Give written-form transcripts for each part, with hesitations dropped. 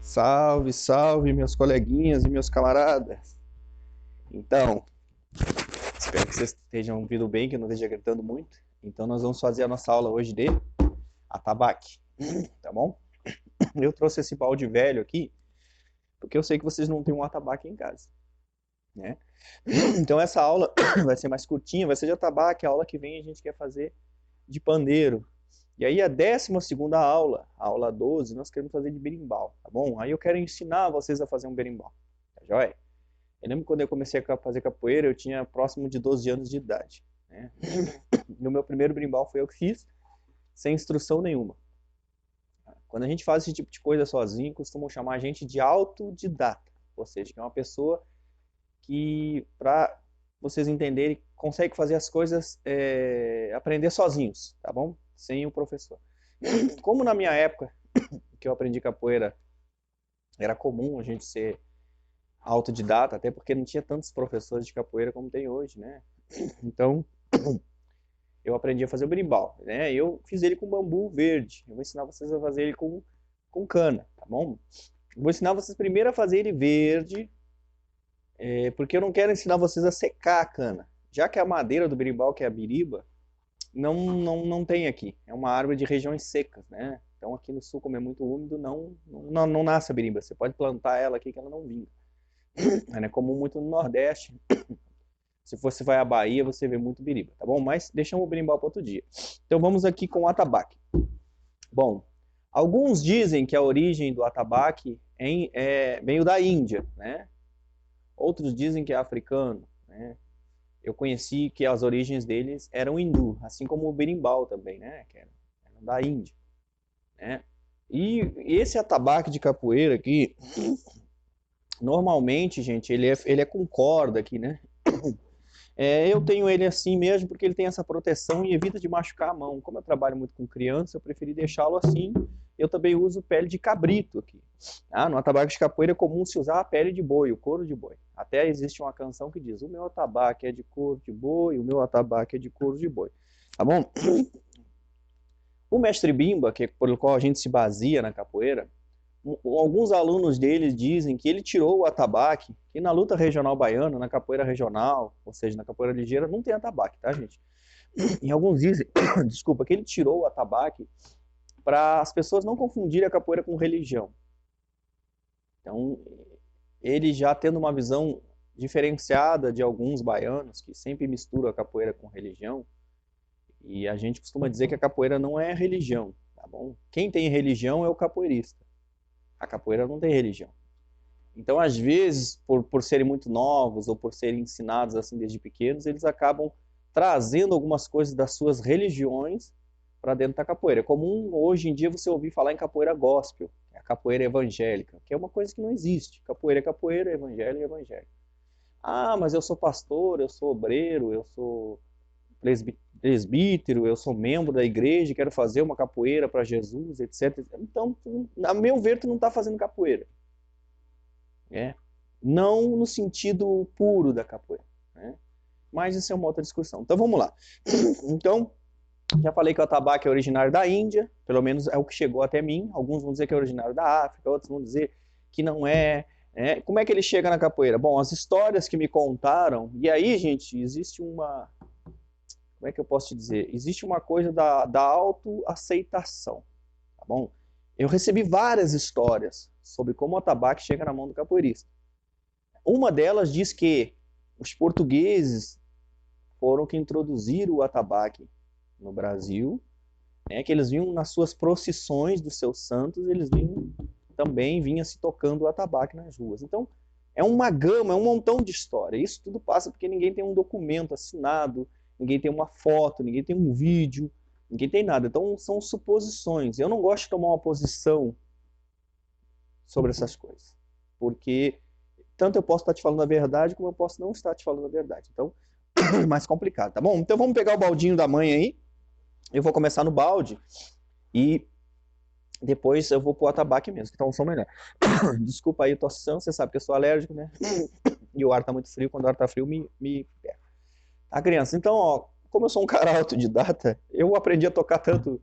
Salve, salve, meus coleguinhas e meus camaradas. Então, espero que vocês estejam ouvindo bem, que eu não esteja gritando muito. Então, nós vamos fazer a nossa aula hoje de atabaque, tá bom? Eu trouxe esse balde velho aqui, porque eu sei que vocês não têm um atabaque em casa, né? Então, essa aula vai ser mais curtinha, vai ser de atabaque. A aula que vem a gente quer fazer de pandeiro. E aí, a 12ª aula, a aula 12, nós queremos fazer de berimbau, tá bom? Aí eu quero ensinar vocês a fazer um berimbau, tá joia? Eu lembro quando eu comecei a fazer capoeira, eu tinha próximo de 12 anos de idade, né? No meu primeiro berimbau foi eu que fiz, sem instrução nenhuma. Quando a gente faz esse tipo de coisa sozinho, costumam chamar a gente de autodidata, ou seja, que é uma pessoa que, para vocês entenderem, consegue fazer as coisas, aprender sozinhos, tá bom? Sem o professor. Como na minha época, que eu aprendi capoeira, era comum a gente ser autodidata, até porque não tinha tantos professores de capoeira como tem hoje, né? Então, eu aprendi a fazer o berimbau, né? Eu fiz ele com bambu verde. Eu vou ensinar vocês a fazer ele com cana, tá bom? Eu vou ensinar vocês primeiro a fazer ele verde, porque eu não quero ensinar vocês a secar a cana. Já que a madeira do berimbau, que é a biriba, não tem aqui. É uma árvore de regiões secas, né? Então aqui no sul, como é muito úmido, não nasce a biriba. Você pode plantar ela aqui que ela não vinga. É comum muito no Nordeste. Se você vai à Bahia, você vê muito biriba, tá bom? Mas deixamos o berimbau para outro dia. Então vamos aqui com o atabaque. Bom, alguns dizem que a origem do atabaque veio da Índia, né? Outros dizem que é africano, né? Eu conheci que as origens deles eram hindu, assim como o berimbau também, né? Que era da Índia, né? E esse atabaque de capoeira aqui, normalmente, gente, ele é com corda aqui, né? Eu tenho ele assim mesmo porque ele tem essa proteção e evita de machucar a mão. Como eu trabalho muito com criança, eu preferi deixá-lo assim. Eu também uso pele de cabrito aqui. No atabaque de capoeira é comum se usar a pele de boi, o couro de boi. Até existe uma canção que diz: o meu atabaque é de couro de boi, o meu atabaque é de couro de boi. Tá bom? O mestre Bimba, que é pelo qual a gente se baseia na capoeira, alguns alunos dele dizem que ele tirou o atabaque, que na luta regional baiana, na capoeira regional, ou seja, na capoeira ligeira, não tem atabaque, tá, gente? E alguns dizem, desculpa, que ele tirou o atabaque para as pessoas não confundirem a capoeira com religião. Então, ele já tendo uma visão diferenciada de alguns baianos, que sempre misturam a capoeira com religião, e a gente costuma dizer que a capoeira não é religião, tá bom? Quem tem religião é o capoeirista. A capoeira não tem religião. Então, às vezes, por serem muito novos ou por serem ensinados assim desde pequenos, eles acabam trazendo algumas coisas das suas religiões para dentro da capoeira. É comum hoje em dia você ouvir falar em capoeira gospel, a capoeira evangélica, que é uma coisa que não existe. Capoeira é capoeira, evangelho é evangelho. Mas eu sou pastor, eu sou obreiro, eu sou presbítero, eu sou membro da igreja, quero fazer uma capoeira para Jesus, etc. Então, a meu ver, tu não está fazendo capoeira. Não no sentido puro da capoeira, né? Mas isso é uma outra discussão. Então vamos lá. Então, já falei que o atabaque é originário da Índia, pelo menos é o que chegou até mim. Alguns vão dizer que é originário da África, outros vão dizer que não é. Como é que ele chega na capoeira? Bom, as histórias que me contaram, e aí, gente, existe uma... Como é que eu posso te dizer? Existe uma coisa da autoaceitação, tá bom? Eu recebi várias histórias sobre como o atabaque chega na mão do capoeirista. Uma delas diz que os portugueses foram que introduziram o atabaque no Brasil, que eles vinham nas suas procissões dos seus santos, eles vinham se tocando o atabaque nas ruas. Então, é uma gama, é um montão de história. Isso tudo passa porque ninguém tem um documento assinado, ninguém tem uma foto, ninguém tem um vídeo, ninguém tem nada. Então, são suposições. Eu não gosto de tomar uma posição sobre essas coisas, porque tanto eu posso estar te falando a verdade, como eu posso não estar te falando a verdade. Então, é mais complicado, tá bom? Então, vamos pegar o baldinho da mãe aí. Eu vou começar no balde e depois eu vou pro atabaque mesmo, que tá um som melhor. Desculpa aí a tossão, você sabe que eu sou alérgico, né? E o ar tá muito frio, quando o ar tá frio, me pega. Tá, criança? Então, ó, como eu sou um cara autodidata, eu aprendi a tocar tanto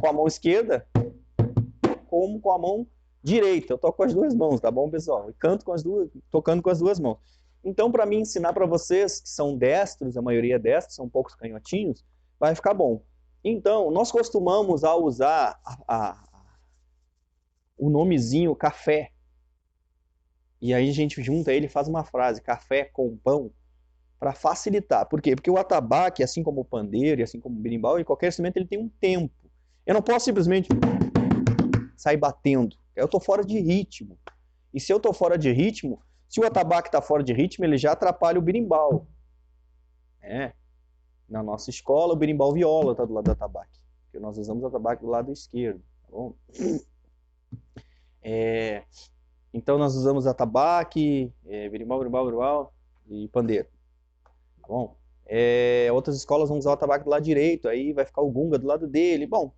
com a mão esquerda como com a mão direita. Eu toco com as duas mãos, tá bom, pessoal? E canto com as duas, tocando com as duas mãos. Então, para mim ensinar para vocês que são destros, a maioria é destros, são poucos canhotinhos, vai ficar bom. Então, nós costumamos a usar o nomezinho café. E aí a gente junta ele e faz uma frase, café com pão, para facilitar. Por quê? Porque o atabaque, assim como o pandeiro, e assim como o berimbau, em qualquer instrumento ele tem um tempo. Eu não posso simplesmente sair batendo. Eu estou fora de ritmo. E se eu estou fora de ritmo, se o atabaque está fora de ritmo, ele já atrapalha o berimbau. Na nossa escola, o berimbau viola está do lado do atabaque. Porque nós usamos o atabaque do lado esquerdo. Tá bom? Então nós usamos atabaque, berimbau e pandeiro. Tá bom? Outras escolas vão usar o atabaque do lado direito, aí vai ficar o gunga do lado dele. Bom,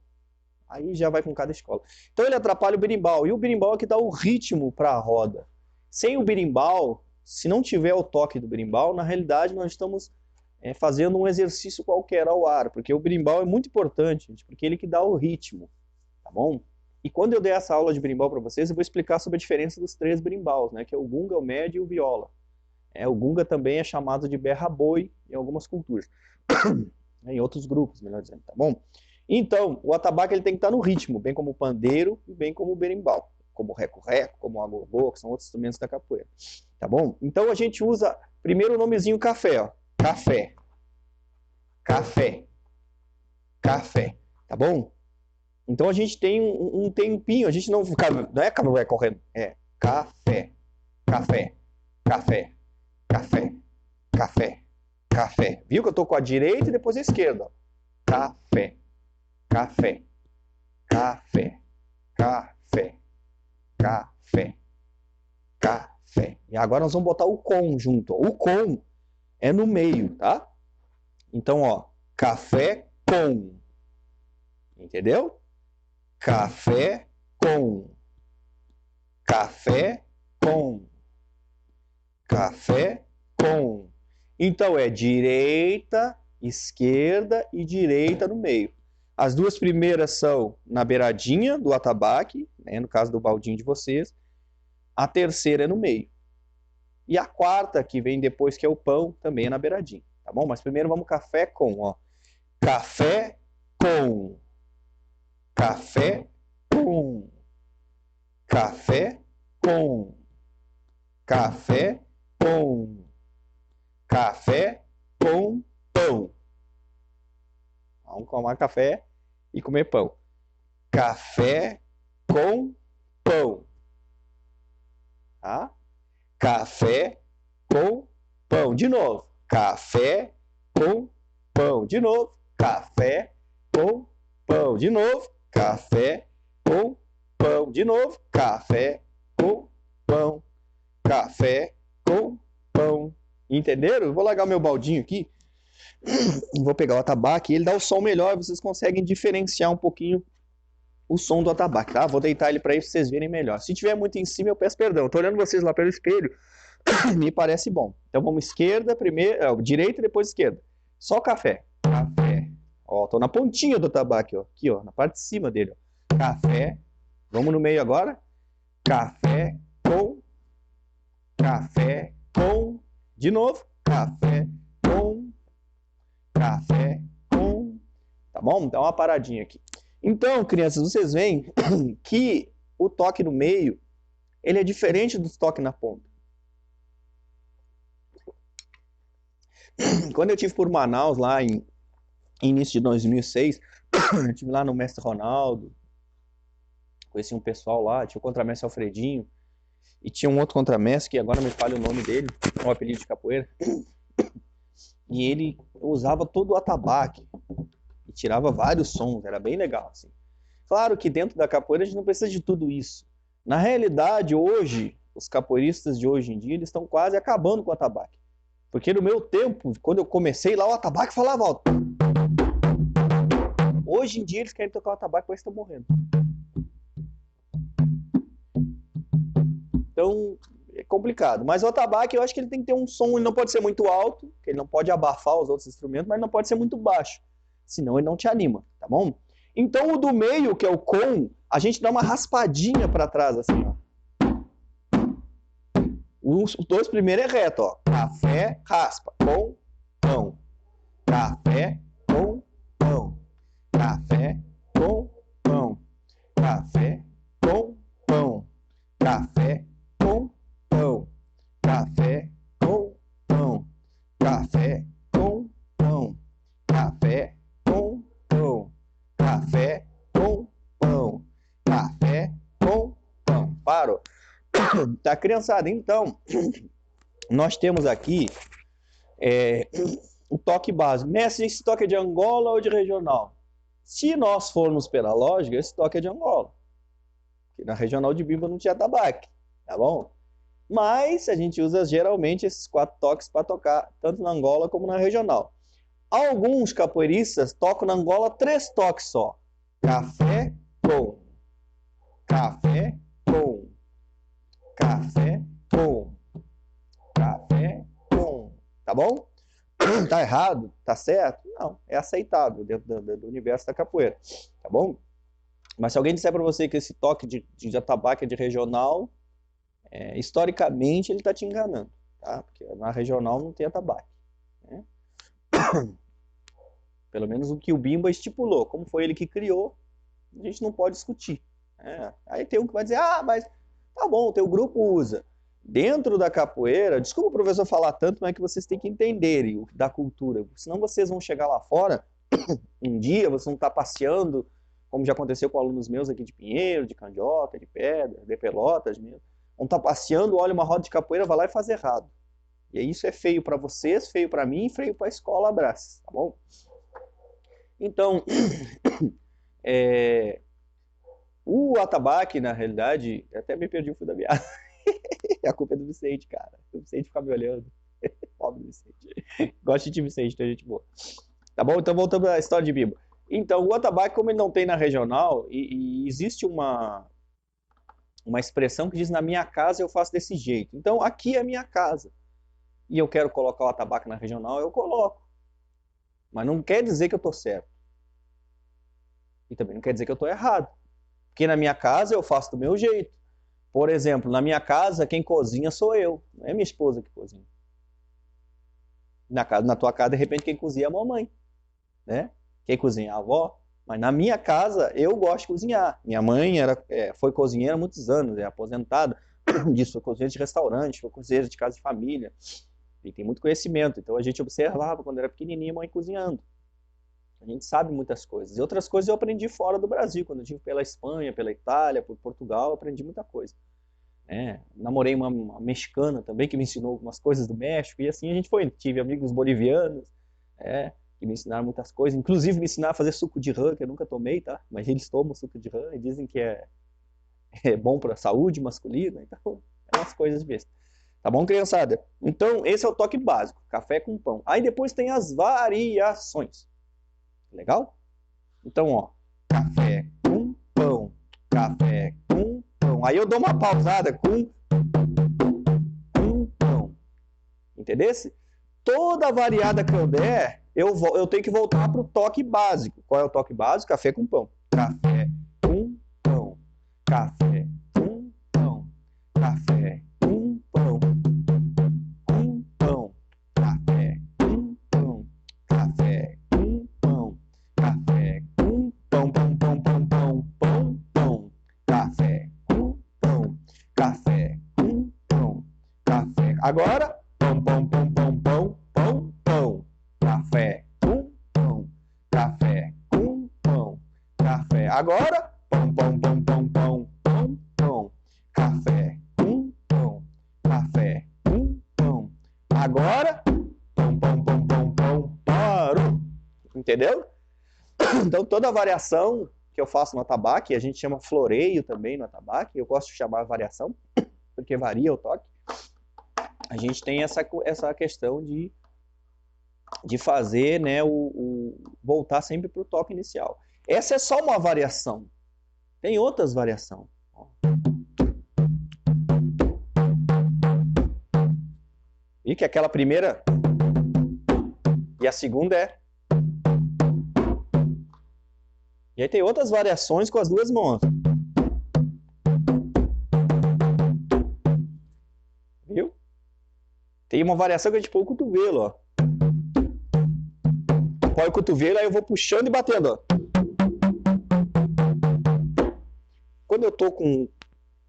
aí já vai com cada escola. Então ele atrapalha o berimbau. E o berimbau é que dá o ritmo para a roda. Sem o berimbau, se não tiver o toque do berimbau, na realidade nós estamos fazendo um exercício qualquer ao ar. Porque o berimbau é muito importante, gente, porque ele que dá o ritmo. Tá bom? E quando eu der essa aula de berimbau para vocês, eu vou explicar sobre a diferença dos três berimbaus, né? Que é o gunga, o médio e o viola. O gunga também é chamado de berra-boi em algumas culturas. Em outros grupos, melhor dizendo, tá bom? Então, o atabaque ele tem que estar no ritmo, bem como o pandeiro e bem como o berimbau. Como o reco-reco, como o agogô, que são outros instrumentos da capoeira. Tá bom? Então a gente usa primeiro o nomezinho café, ó. Café. Café. Café. Tá bom? Então a gente tem um tempinho, a gente não é café correndo, é café, café, café, café, café, café. Viu que eu tô com a direita e depois a esquerda? Café, café, café, café, café, café. E agora nós vamos botar o com junto. O com é no meio, tá? Então, ó, café com. Entendeu? Café com. Café com. Café com. Então é direita, esquerda e direita no meio. As duas primeiras são na beiradinha do atabaque, né, no caso do baldinho de vocês. A terceira é no meio. E a quarta, que vem depois, que é o pão, também é na beiradinha. Tá bom? Mas primeiro vamos café com, ó. Café com. Café com. Café com. Café com. Café com pão. Vamos tomar café e comer pão. Café com pão. Tá? Café com pão. De novo. Café com pão. De novo. Café com pão. De novo. Café com pão. De novo. Café com pão. Café com pão. Entenderam? Eu vou largar o meu baldinho aqui. Vou pegar o atabaque e ele dá o som melhor. Vocês conseguem diferenciar um pouquinho o som do atabaque, tá? Vou deitar ele para vocês verem melhor. Se tiver muito em cima, eu peço perdão. Estou olhando vocês lá pelo espelho. Me parece bom. Então vamos esquerda, primeiro, direita e depois esquerda. Só café. Café. Ó, tô na pontinha do atabaque, ó. Aqui, ó, na parte de cima dele, ó. Café. Vamos no meio agora. Café com. Café com. De novo. Café com. Café com. Tá bom? Dá uma paradinha aqui. Então, crianças, vocês veem que o toque no meio, ele é diferente do toque na ponta. Quando eu estive por Manaus, lá em início de 2006, eu estive lá no Mestre Ronaldo, conheci um pessoal lá, tinha o contramestre Alfredinho, e tinha um outro contramestre, que agora me falha o nome dele, é um apelido de capoeira, e ele usava todo o atabaque, e tirava vários sons, era bem legal, assim. Claro que dentro da capoeira a gente não precisa de tudo isso. Na realidade, hoje, os capoeiristas de hoje em dia, eles estão quase acabando com o atabaque. Porque no meu tempo, quando eu comecei lá, o atabaque falava alto. Hoje em dia eles querem tocar o atabaque, mas estão morrendo. Então, é complicado. Mas o atabaque, eu acho que ele tem que ter um som, ele não pode ser muito alto, que ele não pode abafar os outros instrumentos, mas não pode ser muito baixo. Senão ele não te anima, tá bom? Então o do meio, que é o com, a gente dá uma raspadinha para trás, assim, ó. Os dois primeiros é reto, ó. Café, raspa, com, pão. Café, com, pão. Café, com, pão. Café, com, pão. Café, com, pão. Café, com, pão. Café, com, pão. Café, com, pão. Café, com, pão. Café, com, pão. Parou. Tá, criançada? Então, nós temos aqui o toque básico. Mestre, esse toque é de Angola ou de regional? Se nós formos pela lógica, esse toque é de Angola. Porque na regional de Bimba não tinha tabaco, tá bom? Mas a gente usa geralmente esses 4 toques para tocar, tanto na Angola como na regional. Alguns capoeiristas tocam na Angola 3 toques só. Café, com. Café, com. Café, com. Café, com. Tá bom? Tá errado? Tá certo? Não, é aceitável dentro do universo da capoeira. Tá bom? Mas se alguém disser para você que esse toque de atabaque é de regional, historicamente ele está te enganando, tá? Porque na regional não tem atabaque, né? Pelo menos o que o Bimba estipulou. Como foi ele que criou, a gente não pode discutir. Aí tem um que vai dizer, mas tá bom, o teu grupo usa. Dentro da capoeira, desculpa o professor falar tanto, mas é que vocês têm que entenderem da cultura. Senão vocês vão chegar lá fora, um dia vocês vão estar passeando, como já aconteceu com alunos meus aqui de Pinheiro, de Candiota, de Pedra, de Pelotas mesmo. Vão estar passeando, olha uma roda de capoeira, vai lá e faz errado. E aí isso é feio para vocês, feio para mim e feio para a escola, abraço, tá bom? Então, o atabaque, na realidade, até me perdi o fio da meada. A culpa é do Vicente, cara. O Vicente fica me olhando. Pobre Vicente. Gosto de Vicente, então gente boa. Tá bom? Então voltando à história de Bimba. Então, o atabaque, como ele não tem na regional, e existe uma expressão que diz, na minha casa eu faço desse jeito. Então, aqui é a minha casa. E eu quero colocar o atabaque na regional, eu coloco. Mas não quer dizer que eu estou certo. E também não quer dizer que eu estou errado. Porque na minha casa eu faço do meu jeito. Por exemplo, na minha casa, quem cozinha sou eu. Não é minha esposa que cozinha. Na tua casa, de repente, quem cozinha é a mamãe. Né? Quem cozinha é a avó. Mas na minha casa, eu gosto de cozinhar. Minha mãe foi cozinheira há muitos anos, é aposentada disso, foi cozinheira de restaurante, foi cozinheira de casa de família. E tem muito conhecimento. Então a gente observava quando era pequenininha a mãe cozinhando. A gente sabe muitas coisas. E outras coisas eu aprendi fora do Brasil. Quando eu estive pela Espanha, pela Itália, por Portugal, eu aprendi muita coisa. Namorei uma mexicana também, que me ensinou algumas coisas do México. E assim a gente foi. Tive amigos bolivianos, que me ensinaram muitas coisas. Inclusive me ensinaram a fazer suco de rã, que eu nunca tomei, tá? Mas eles tomam suco de rã e dizem que é bom para a saúde masculina. Então, é umas coisas bestas. Tá bom, criançada? Então, esse é o toque básico. Café com pão. Aí depois tem as variações. Legal? Então, ó, café com pão, café com pão. Aí eu dou uma pausada com pão. Entendesse? Toda variada que eu der, eu tenho que voltar para o toque básico. Qual é o toque básico? Café com pão. Café com pão. Café com pão. Café com pão. Com pão. Café com pão. Café com pão. Café com pão, pão, pão, pão, pão, pão, pão. Café com pão. Café com pão. Café. Agora, pão, pão, pão, pão, pão, pão, pão. Café com pão. Café com pão. Café. Agora, pão, pão, pão, pão, pão, pão, pão. Café com pão. Café com pão. Agora, pão, pão, pão, pão, pão, parou. Entendeu? Então, toda a variação que eu faço no atabaque, a gente chama floreio também no atabaque, eu gosto de chamar variação, porque varia o toque. A gente tem essa questão de fazer, né, voltar sempre para o toque inicial. Essa é só uma variação. Tem outras variações. E que aquela primeira e a segunda é... E aí tem outras variações com as duas mãos. Viu? Tem uma variação que a gente põe o cotovelo, ó. Põe o cotovelo, aí eu vou puxando e batendo, ó. Quando eu tô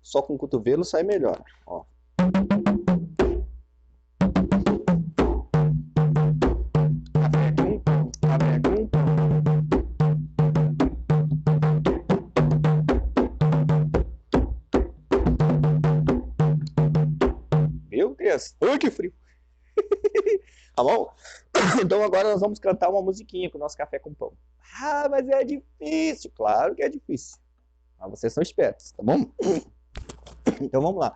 só com o cotovelo, sai melhor, ó. Viu, criança? Ai, que frio! Tá bom? Então agora nós vamos cantar uma musiquinha com o nosso café com pão. Ah, mas é difícil. Claro que é difícil. Mas vocês são espertos, tá bom? Então vamos lá.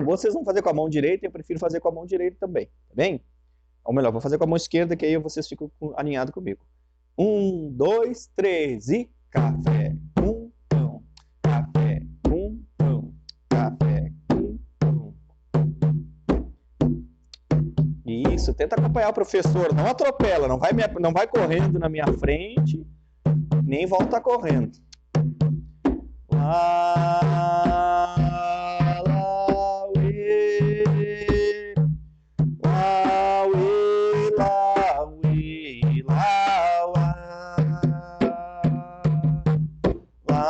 Vocês vão fazer com a mão direita, eu prefiro fazer com a mão direita também, tá bem? Ou melhor, vou fazer com a mão esquerda, que aí vocês ficam alinhados comigo. 1, 2, 3 e café com pão. Café com pão. Café com pão. Isso, tenta acompanhar o professor, não atropela, não vai correndo na minha frente, nem volta correndo. Lá, lá, uê, lá, uê, lá, uê, lá, lá,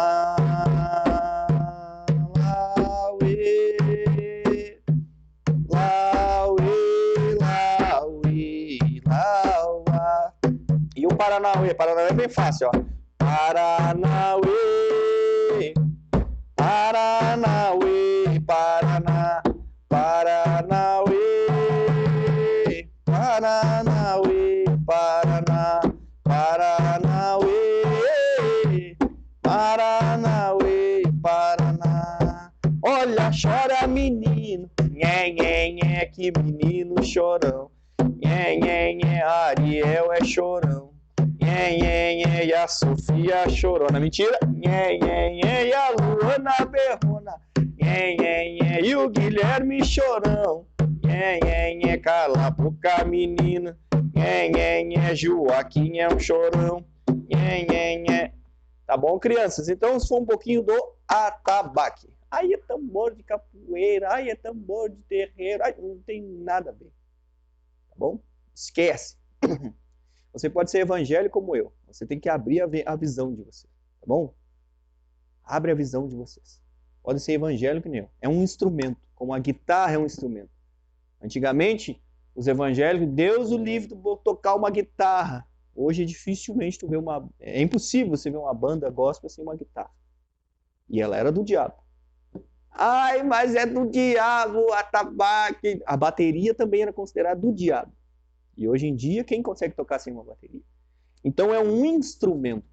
lá, uê, lá, uê, lá, uê, lá, lá. E o Paranauê? Paranauê é bem fácil, ó. Paranauê. Paranauê, Paraná, Paranauê, Paranauê, Paraná, Paranauê, Paranauê, Paraná. Olha, chora menino, nhé, nhé, nhé, que menino chorão. Nhé, nhé, nhé, Ariel é chorão. Nhé, nhé, nhé, e a Sofia chorona. Mentira. Nhé, nhé, nhé, e a Luana berrona. Nhé, nhé, nhé, e o Guilherme chorão. Nhé, nhé, nhé, cala a boca, menina. Nhé, nhé, nhé, Joaquim é um chorão. Nhé, nhé, nhé. Tá bom, crianças? Então, isso foi um pouquinho do atabaque. Aí é tambor de capoeira, aí é tambor de terreiro, aí não tem nada a ver. Tá bom? Esquece. Você pode ser evangélico como eu. Você tem que abrir a visão de você. Tá bom? Abre a visão de vocês. Pode ser evangélico nem eu. É um instrumento. Como a guitarra é um instrumento. Antigamente, os evangélicos, Deus o livre de tocar uma guitarra. Hoje, dificilmente tu vê uma... É impossível você ver uma banda gospel sem uma guitarra. E ela era do diabo. Ai, mas é do diabo, atabaque. A bateria também era considerada do diabo. E hoje em dia, quem consegue tocar sem uma bateria? Então é um instrumento.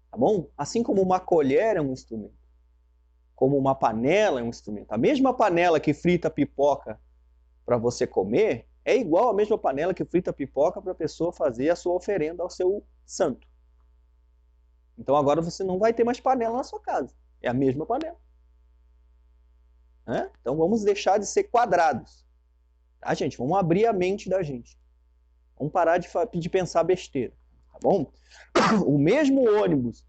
Tá bom? Assim como uma colher é um instrumento. Como uma panela é um instrumento. A mesma panela que frita pipoca para você comer é igual à mesma panela que frita pipoca para a pessoa fazer a sua oferenda ao seu santo. Então agora você não vai ter mais panela na sua casa. É a mesma panela. Então vamos deixar de ser quadrados. Tá, gente? Vamos abrir a mente da gente. Vamos parar de pensar besteira. Tá bom? O mesmo ônibus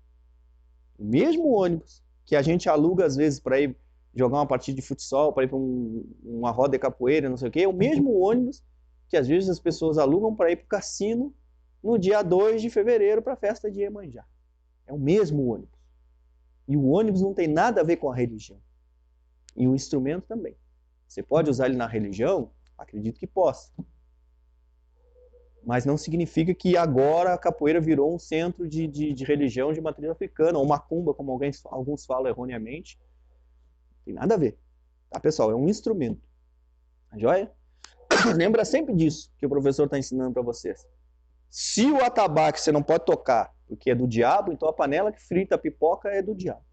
que a gente aluga às vezes para ir jogar uma partida de futsal, para ir para uma roda de capoeira, não sei o quê, é o mesmo ônibus que às vezes as pessoas alugam para ir para o cassino no dia 2 de fevereiro para a festa de Iemanjá. É o mesmo ônibus. E o ônibus não tem nada a ver com a religião. E o instrumento também. Você pode usar ele na religião? Acredito que possa. Mas não significa que agora a capoeira virou um centro de religião de matriz africana, ou macumba, como alguns falam erroneamente. Não tem nada a ver. Tá, pessoal? É um instrumento. Tá joia? Lembra sempre disso que o professor está ensinando para vocês. Se o atabaque você não pode tocar porque é do diabo, então a panela que frita a pipoca é do diabo.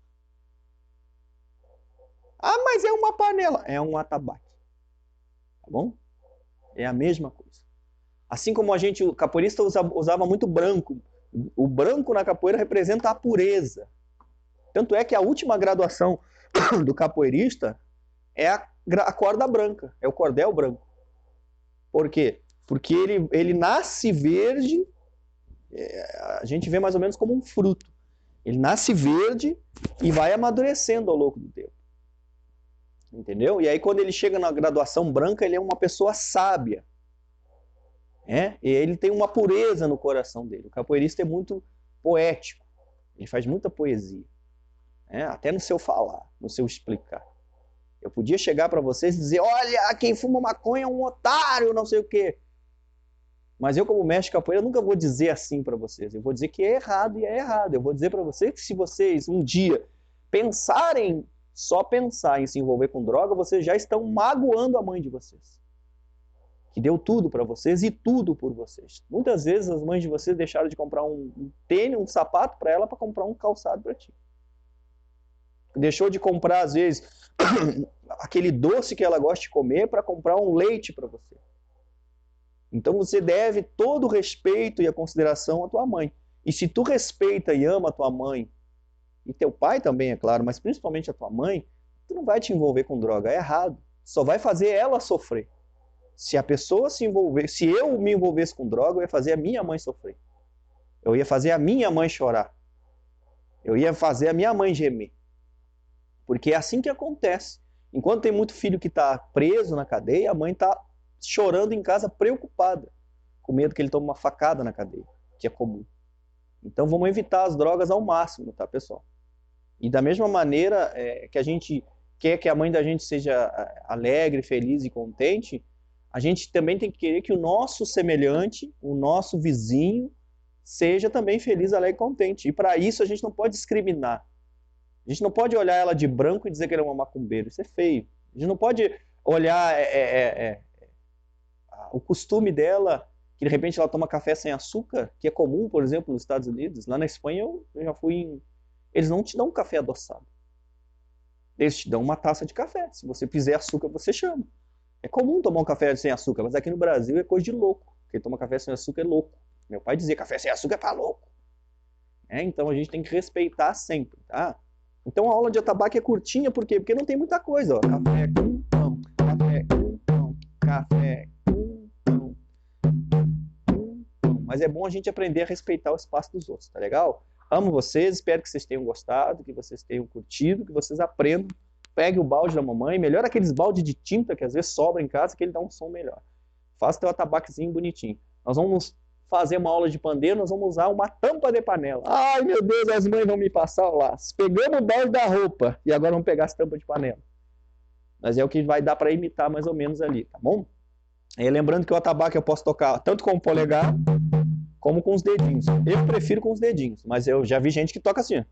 Ah, mas é uma panela. É um atabaque. Tá bom? É a mesma coisa. Assim como o capoeirista usava muito branco. O branco na capoeira representa a pureza. Tanto é que a última graduação do capoeirista é a corda branca. É o cordel branco. Por quê? Porque ele nasce verde, a gente vê mais ou menos como um fruto. Ele nasce verde e vai amadurecendo ao longo do tempo. Entendeu? E aí quando ele chega na graduação branca, ele é uma pessoa sábia. E ele tem uma pureza no coração dele. O capoeirista é muito poético. Ele faz muita poesia. Até no seu falar, no seu explicar. Eu podia chegar para vocês e dizer, olha, quem fuma maconha é um otário, não sei o quê. Mas eu, como mestre de capoeira, nunca vou dizer assim para vocês. Eu vou dizer que é errado e é errado. Eu vou dizer para vocês que se vocês um dia só pensar em se envolver com droga, vocês já estão magoando a mãe de vocês. Que deu tudo para vocês e tudo por vocês. Muitas vezes as mães de vocês deixaram de comprar um tênis, um sapato para ela para comprar um calçado para ti. Deixou de comprar, às vezes, aquele doce que ela gosta de comer para comprar um leite para você. Então você deve todo o respeito e a consideração à tua mãe. E se tu respeita e ama a tua mãe, e teu pai também, é claro, mas principalmente a tua mãe, tu não vai te envolver com droga, é errado. Só vai fazer ela sofrer. Se a pessoa se envolver, se eu me envolvesse com droga, eu ia fazer a minha mãe sofrer. Eu ia fazer a minha mãe chorar. Eu ia fazer a minha mãe gemer. Porque é assim que acontece. Enquanto tem muito filho que está preso na cadeia, a mãe está chorando em casa preocupada, com medo que ele tome uma facada na cadeia, que é comum. Então vamos evitar as drogas ao máximo, tá, pessoal? E da mesma maneira que a gente quer que a mãe da gente seja alegre, feliz e contente, a gente também tem que querer que o nosso semelhante, o nosso vizinho, seja também feliz, alegre e contente. E para isso a gente não pode discriminar. A gente não pode olhar ela de branco e dizer que ela é uma macumbeira. Isso é feio. A gente não pode olhar o costume dela, que de repente ela toma café sem açúcar, que é comum, por exemplo, nos Estados Unidos. Lá na Espanha eu já fui em... Eles não te dão café adoçado. Eles te dão uma taça de café. Se você fizer açúcar, você chama. É comum tomar um café sem açúcar, mas aqui no Brasil é coisa de louco. Quem toma café sem açúcar é louco. Meu pai dizia, café sem açúcar tá louco. Então a gente tem que respeitar sempre, tá? Então a aula de atabaque é curtinha, por quê? Porque não tem muita coisa, ó. Café com pão, café com pão, café com pão, pão. Mas é bom a gente aprender a respeitar o espaço dos outros, tá legal? Amo vocês, espero que vocês tenham gostado, que vocês tenham curtido, que vocês aprendam. Pegue o balde da mamãe, melhor aqueles baldes de tinta que às vezes sobra em casa, que ele dá um som melhor. Faça teu atabaquezinho bonitinho. Nós vamos fazer uma aula de pandeiro, nós vamos usar uma tampa de panela. Ai, meu Deus, as mães vão me passar o laço. Pegamos o balde da roupa e agora vamos pegar as tampas de panela. Mas é o que vai dar para imitar mais ou menos ali, tá bom? E lembrando que o atabaque eu posso tocar tanto com o polegar, como com os dedinhos. Eu prefiro com os dedinhos, mas eu já vi gente que toca assim, ó.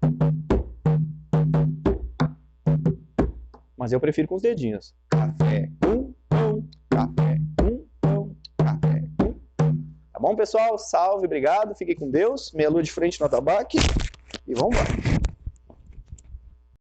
Mas eu prefiro com os dedinhos. Café com pão, café com pão, café com pão. Tá bom, pessoal? Salve, obrigado, fiquem com Deus. Meia lua de frente no atabaque. E vamos lá.